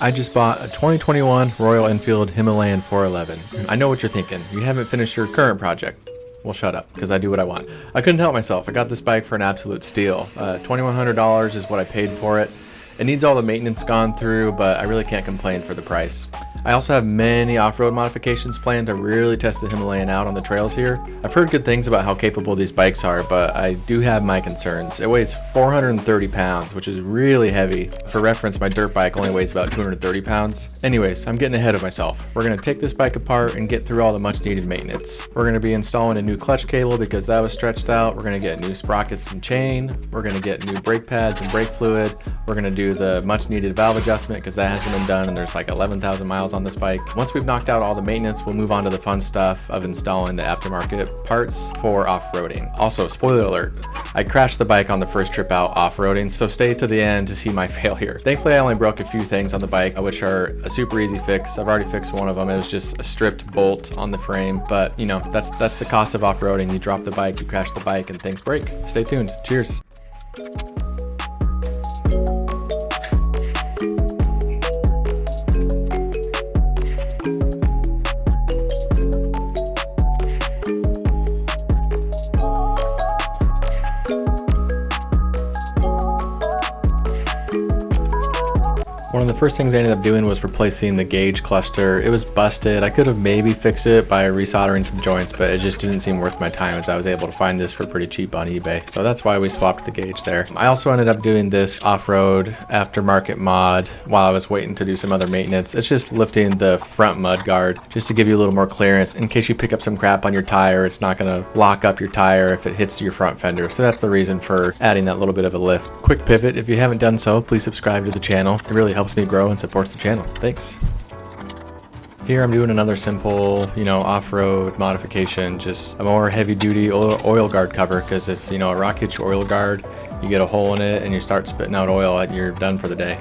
I just bought a 2021 Royal Enfield Himalayan 411. I know what you're thinking. You haven't finished your current project. Well, shut up, because I do what I want. I couldn't help myself. I got this bike for an absolute steal. $2,100 is what I paid for it. It needs all the maintenance gone through, but I really can't complain for the price. I also have many off-road modifications planned to really test the Himalayan out on the trails here. I've heard good things about how capable these bikes are, but I do have my concerns. It weighs 430 pounds, which is really heavy. For reference, my dirt bike only weighs about 230 pounds. Anyways, I'm getting ahead of myself. We're going to take this bike apart and get through all the much needed maintenance. We're going to be installing a new clutch cable because that was stretched out. We're going to get new sprockets and chain. We're going to get new brake pads and brake fluid. We're going to do the much needed valve adjustment because that hasn't been done and there's like 11,000 miles on this bike. Once we've knocked out all the maintenance, we'll move on to the fun stuff of installing the aftermarket parts for off-roading. Also, spoiler alert, I crashed the bike on the first trip out off-roading, so stay to the end to see my failure. Thankfully, I only broke a few things on the bike, which are a super easy fix. I've already fixed one of them. It was just a stripped bolt on the frame, but you know, that's the cost of off-roading. You drop the bike, you crash the bike, and things break. Stay tuned. Cheers. One of the first things I ended up doing was replacing the gauge cluster. It was busted. I could have maybe fixed it by resoldering some joints, but it just didn't seem worth my time as I was able to find this for pretty cheap on eBay. So that's why we swapped the gauge there. I also ended up doing this off-road aftermarket mod while I was waiting to do some other maintenance. It's just lifting the front mud guard just to give you a little more clearance in case you pick up some crap on your tire. It's not going to lock up your tire if it hits your front fender. So that's the reason for adding that little bit of a lift. Quick pivot. If you haven't done so, please subscribe to the channel. It really helps me grow and supports the channel. Thanks. Here I'm doing another simple, off-road modification, just a more heavy-duty oil guard cover, because if, a rock hits your oil guard, you get a hole in it and you start spitting out oil and you're done for the day.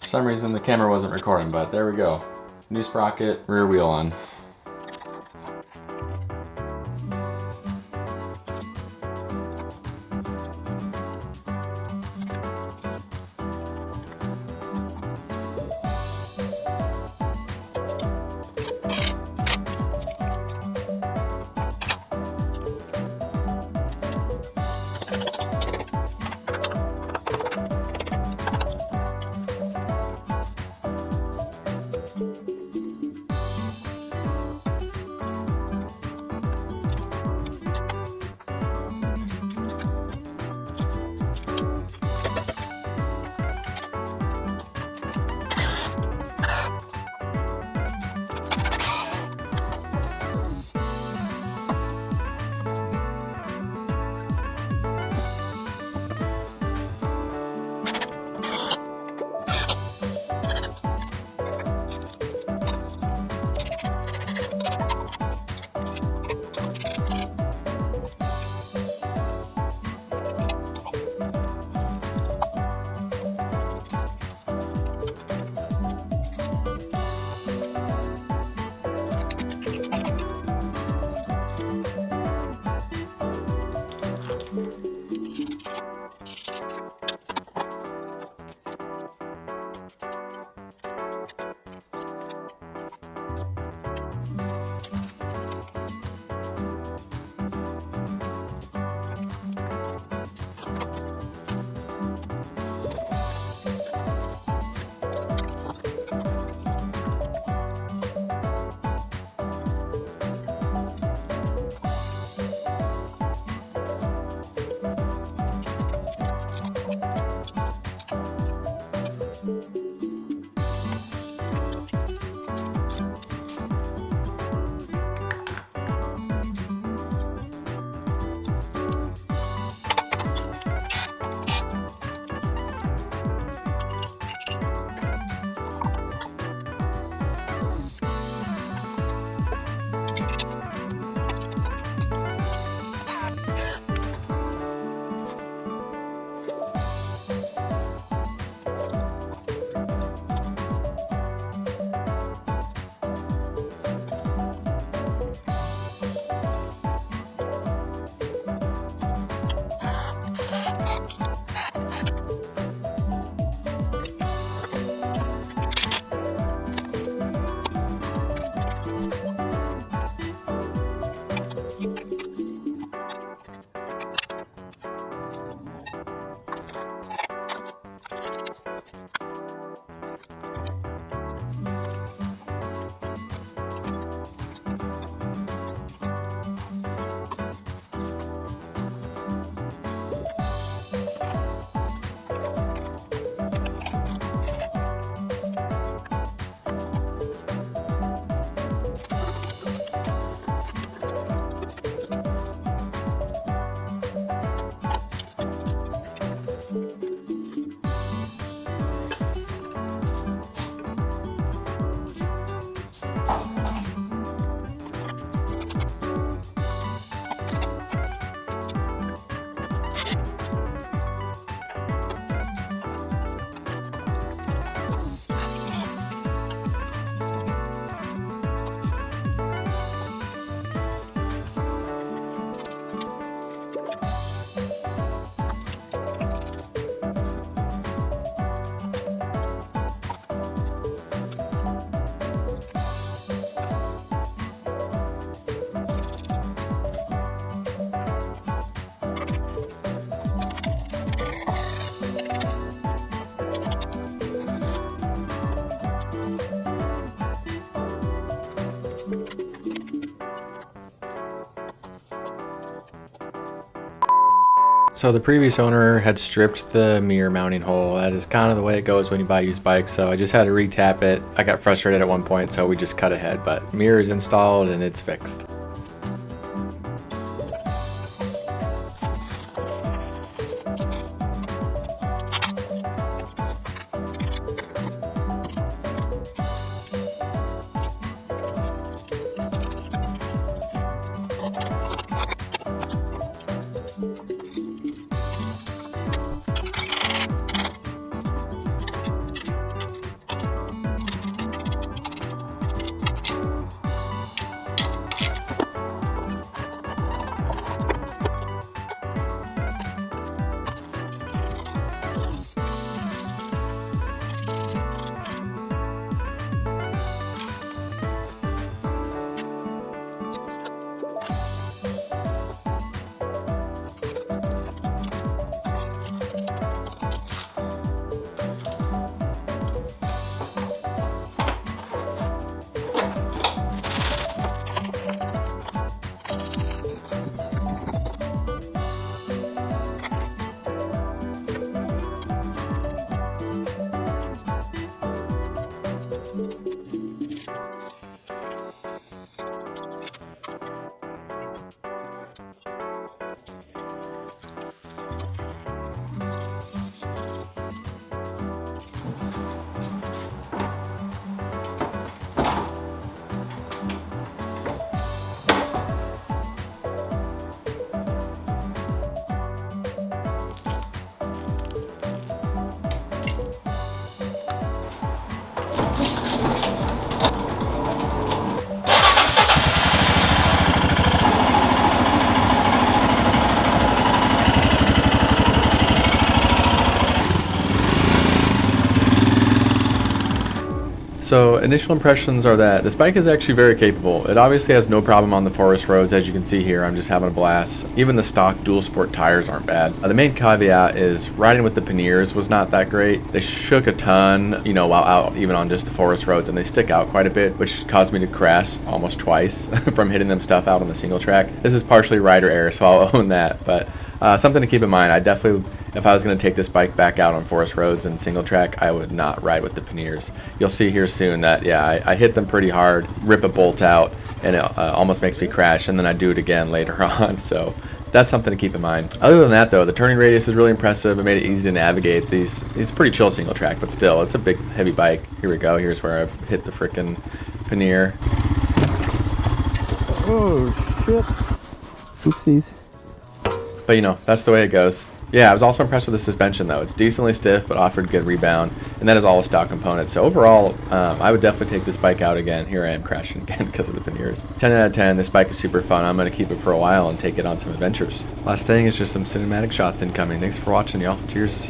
For some reason the camera wasn't recording, but there we go. New sprocket, rear wheel on. So the previous owner had stripped the mirror mounting hole. That is kind of the way it goes when you buy used bikes, so I just had to re-tap it. I got frustrated at one point, so we just cut ahead, but mirror is installed and it's fixed. So initial impressions are that this bike is actually very capable. It obviously has no problem on the forest roads, as you can see here. I'm just having a blast. Even the stock dual sport tires aren't bad. The main caveat is riding with the panniers was not that great. They shook a ton, you know, while out even on just the forest roads, and they stick out quite a bit, which caused me to crash almost twice from hitting them stuff out on the single track. This is partially rider error, so I'll own that, but something to keep in mind. I definitely, if I was going to take this bike back out on forest roads and single track, I would not ride with the panniers. You'll see here soon that, yeah, I hit them pretty hard, rip a bolt out, and it almost makes me crash, and then I do it again later on. So that's something to keep in mind. Other than that, though, the turning radius is really impressive. It made it easy to navigate. It's pretty chill single track, but still, it's a big, heavy bike. Here we go. Here's where I hit the frickin' pannier. Oh, shit. Oopsies. But, you know, that's the way it goes. Yeah, I was also impressed with the suspension, though. It's decently stiff, but offered good rebound, and that is all a stock component. So overall, I would definitely take this bike out again. Here I am crashing again because of the panniers. 10 out of 10. This bike is super fun. I'm going to keep it for a while and take it on some adventures. Last thing is just some cinematic shots incoming. Thanks for watching, y'all. Cheers.